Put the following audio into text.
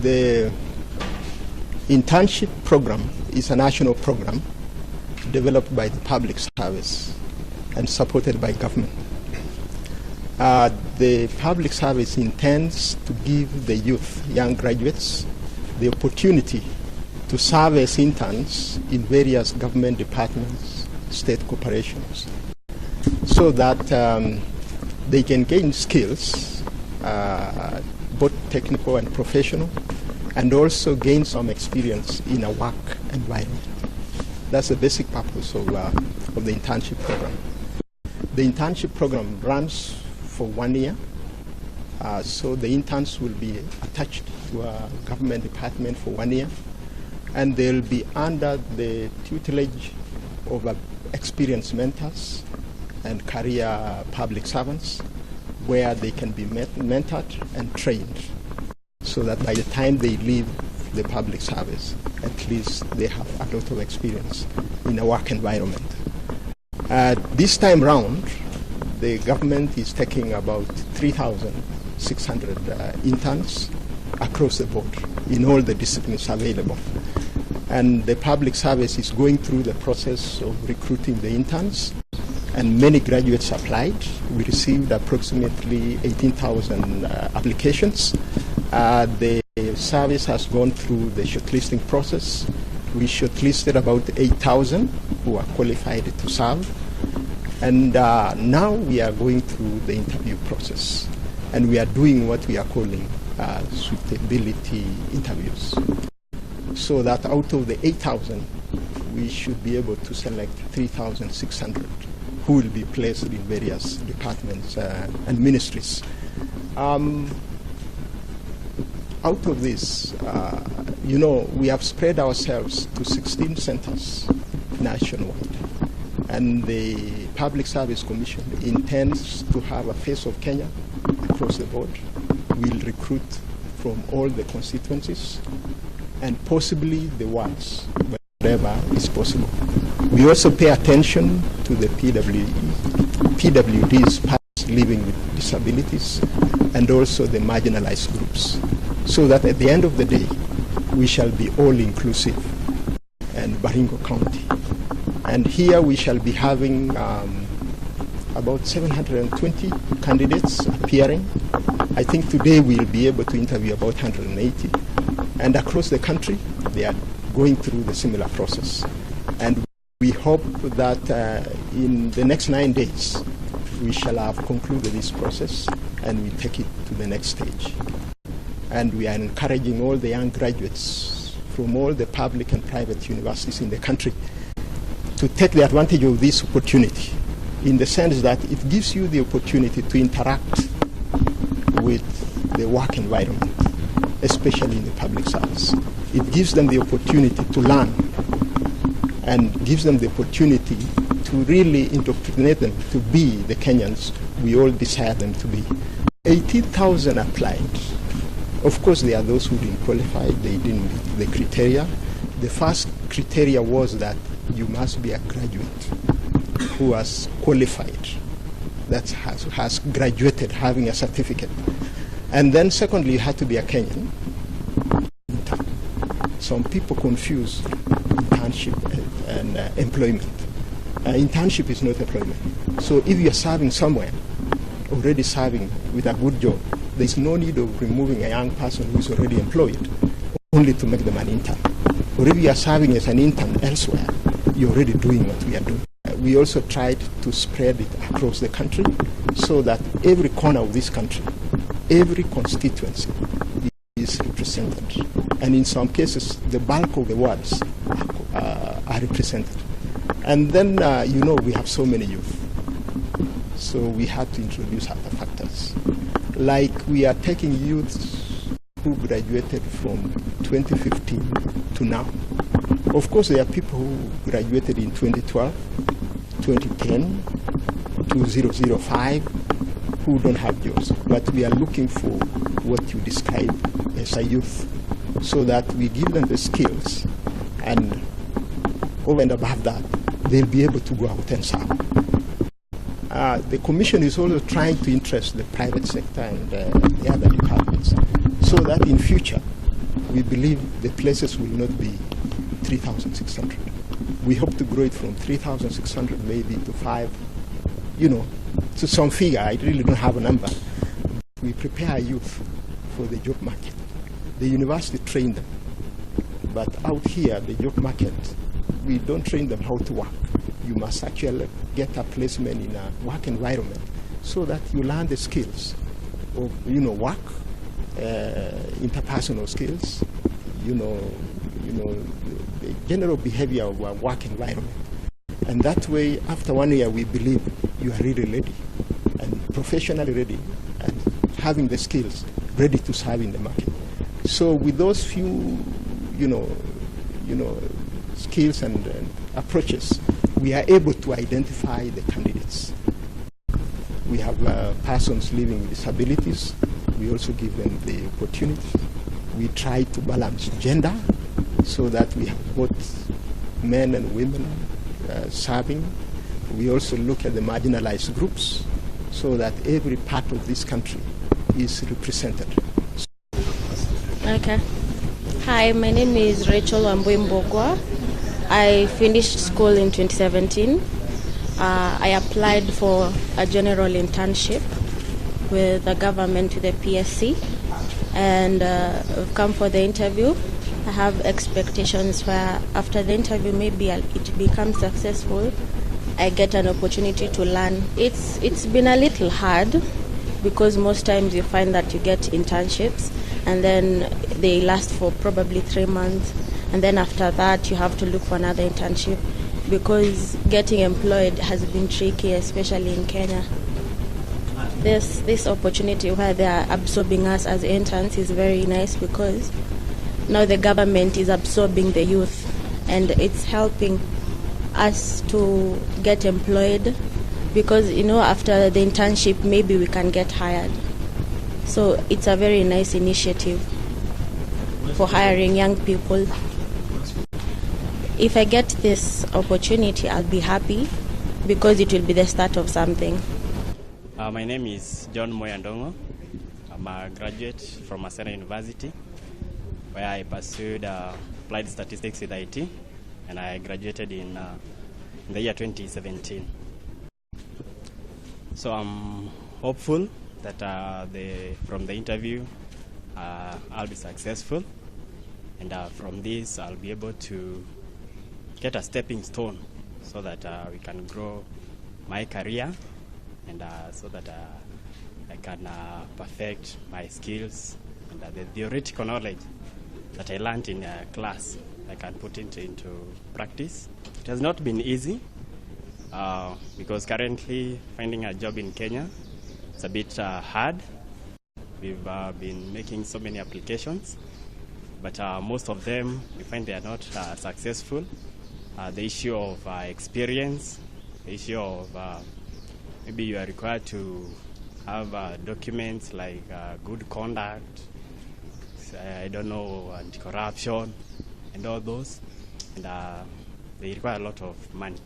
The internship program is a national program developed by the Public Service and supported by government. The Public Service intends to give the youth, young graduates, the opportunity to serve as interns in various government departments, state corporations, so that they can gain skills, both technical and professional, and also gain some experience in a work environment. That's the basic purpose of the internship program. The internship program runs for 1 year, so the interns will be attached to a government department for 1 year, and they'll be under the tutelage of experienced mentors and career public servants, where they can be mentored and trained, so that by the time they leave the public service, at least they have a lot of experience in a work environment. This time round, the government is taking about 3,600 interns across the board in all the disciplines available. And the public service is going through the process of recruiting the interns, and many graduates applied. We received approximately 18,000 applications. The service has gone through the shortlisting process. We shortlisted about 8,000 who are qualified to serve. And now we are going through the interview process. And we are doing what we are calling suitability interviews. So that out of the 8,000, we should be able to select 3,600 who will be placed in various departments and ministries. Out of this, we have spread ourselves to 16 centers nationwide. And the Public Service Commission intends to have a face of Kenya across the board. We'll recruit from all the constituencies and possibly the wards, wherever is possible. We also pay attention to the PWDs, persons living with disabilities, and also the marginalized groups, so that at the end of the day, we shall be all inclusive in Baringo County. And here we shall be having about 720 candidates appearing. I think today we'll be able to interview about 180. And across the country, they are going through the similar process. And we hope that in the next 9 days, we shall have concluded this process and we take it to the next stage. And we are encouraging all the young graduates from all the public and private universities in the country to take the advantage of this opportunity, in the sense that it gives you the opportunity to interact with the work environment, especially in the public service. It gives them the opportunity to learn and gives them the opportunity to really indoctrinate them to be the Kenyans we all desire them to be. 18,000 applied. Of course, there are those who didn't qualify, they didn't meet the criteria. The first criteria was that you must be a graduate who has qualified, that has graduated, having a certificate. And then secondly, you have to be a Kenyan. Some people confuse internship and employment. Internship is not employment. So if you are serving somewhere, already serving with a good job, there's no need of removing a young person who is already employed only to make them an intern. Or if you are serving as an intern elsewhere, you're already doing what we are doing. We also tried to spread it across the country so that every corner of this country, every constituency is represented. And in some cases, the bulk of the wards are represented. And then, we have so many youth. So we had to introduce other factors. Like we are taking youths who graduated from 2015 to now. Of course, there are people who graduated in 2012, 2010, 2005, who don't have jobs. But we are looking for what you describe as a youth, so that we give them the skills, and over and above that, they'll be able to go out and serve. The Commission is also trying to interest the private sector and the other departments, so that in future, we believe the places will not be 3,600. We hope to grow it from 3,600 maybe to 5, to some figure. I really don't have a number. We prepare our youth for the job market. The university train them. But out here, the job market, we don't train them how to work. You must actually get a placement in a work environment so that you learn the skills of, work, interpersonal skills, the general behavior of a work environment. And that way, after 1 year, we believe you are really ready and professionally ready and having the skills ready to serve in the market. So with those few, skills and approaches, we are able to identify the candidates. We have persons living with disabilities. We also give them the opportunity. We try to balance gender so that we have both men and women serving. We also look at the marginalized groups so that every part of this country is represented. Okay. Hi, my name is Rachel Ambwembogwa. I finished school in 2017. I applied for a general internship with the government, with the PSC, and I've come for the interview. I have expectations where after the interview, maybe it becomes successful, I get an opportunity to learn. It's been a little hard because most times you find that you get internships and then they last for probably 3 months, and then after that you have to look for another internship because getting employed has been tricky, especially in Kenya. This opportunity where they are absorbing us as interns is very nice because now the government is absorbing the youth and it's helping us to get employed because, after the internship, maybe we can get hired. So it's a very nice initiative for hiring young people. If I get this opportunity, I'll be happy because it will be the start of something. My name is John Moyandongo. I'm a graduate from Maseno University, where I pursued applied statistics with IT, and I graduated in the year 2017. So I'm hopeful that from the interview I'll be successful, and from this I'll be able to get a stepping stone so that we can grow my career and so that I can perfect my skills and the theoretical knowledge that I learned in class I can put into practice. It has not been easy because currently finding a job in Kenya is a bit hard. We've been making so many applications, but most of them we find they are not successful. The issue of experience, the issue of maybe you are required to have documents like good conduct, anti-corruption, and all those, and they require a lot of money.